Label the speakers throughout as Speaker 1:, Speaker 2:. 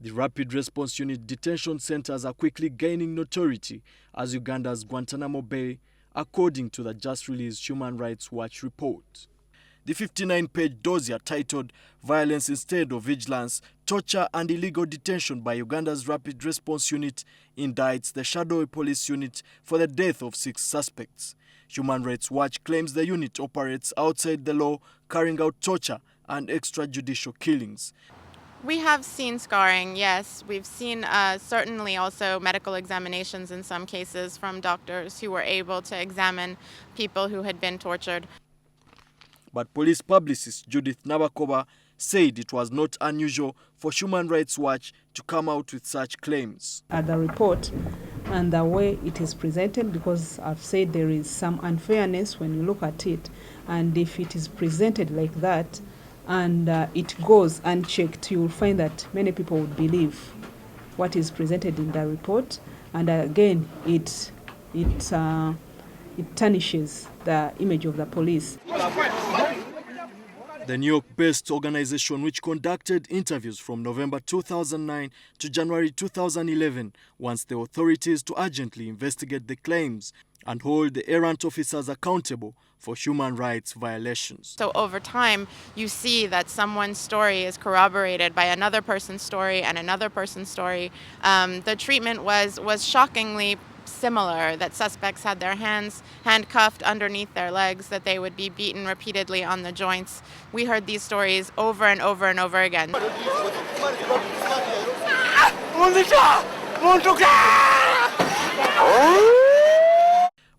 Speaker 1: The Rapid Response Unit detention centers are quickly gaining notoriety as Uganda's Guantanamo Bay, according to the just-released Human Rights Watch report. The 59-page dossier titled Violence Instead of Vigilance, Torture and Illegal Detention by Uganda's Rapid Response Unit indicts the shadowy police unit for the death of 6 suspects. Human Rights Watch claims the unit operates outside the law, carrying out torture and extrajudicial killings.
Speaker 2: We have seen scarring, yes. We've seen certainly also medical examinations in some cases from doctors who were able to examine people who had been tortured.
Speaker 1: But police publicist Judith Nabakoba said it was not unusual for Human Rights Watch to come out with such claims.
Speaker 3: At the report and the way it is presented, because I've said there is some unfairness when you look at it, and if it is presented like that and it goes unchecked, you will find that many people would believe what is presented in the report, and again it tarnishes the image of the police.
Speaker 1: The New York-based organization, which conducted interviews from November 2009 to January 2011, wants the authorities to urgently investigate the claims and hold the errant officers accountable for human rights violations.
Speaker 2: So over time, you see that someone's story is corroborated by another person's story and another person's story. The treatment was shockingly similar, that suspects had their hands handcuffed underneath their legs, that they would be beaten repeatedly on the joints. We heard these stories over and over and over again.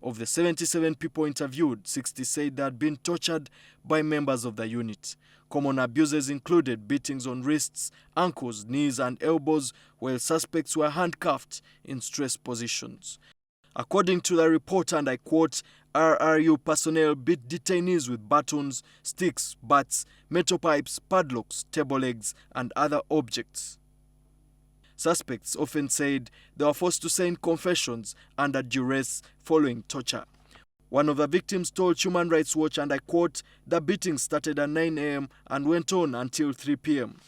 Speaker 1: Of the 77 people interviewed, 60 said they had been tortured by members of the unit. Common abuses included beatings on wrists, ankles, knees and elbows, while suspects were handcuffed in stressed positions. According to the report, and I quote, RRU personnel beat detainees with batons, sticks, bats, metal pipes, padlocks, table legs and other objects. Suspects often said they were forced to sign confessions under duress following torture. One of the victims told Human Rights Watch, and I quote, the beating started at 9 a.m. and went on until 3 p.m.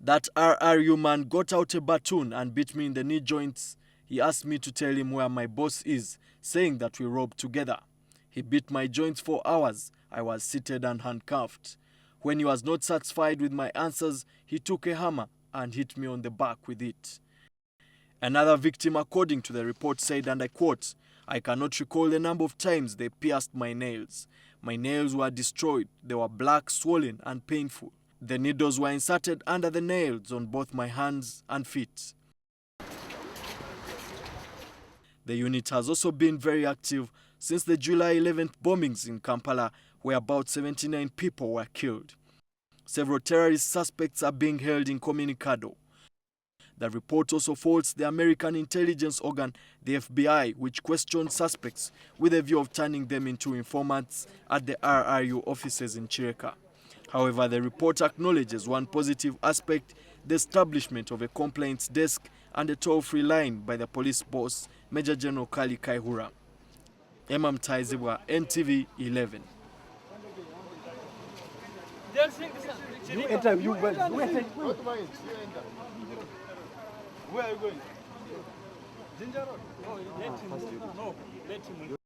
Speaker 1: That RRU man got out a baton and beat me in the knee joints. He asked me to tell him where my boss is, saying that we robbed together. He beat my joints for hours. I was seated and handcuffed. When he was not satisfied with my answers, he took a hammer and hit me on the back with it. Another victim, according to the report, said, and I quote, I cannot recall the number of times they pierced my nails. My nails were destroyed. They were black, swollen and painful. The needles were inserted under the nails on both my hands and feet. The unit has also been very active since the July 11th bombings in Kampala, where about 79 people were killed. Several terrorist suspects are being held incommunicado. The report also faults the American intelligence organ, the FBI, which questioned suspects with a view of turning them into informants at the RRU offices in Chireka. However, the report acknowledges one positive aspect, the establishment of a complaints desk and a toll-free line by the police boss, Major General Kali Kaihura. Emam Taizibwa, NTV 11.
Speaker 4: You enter, you where are you going? Ginger Road. No, let him.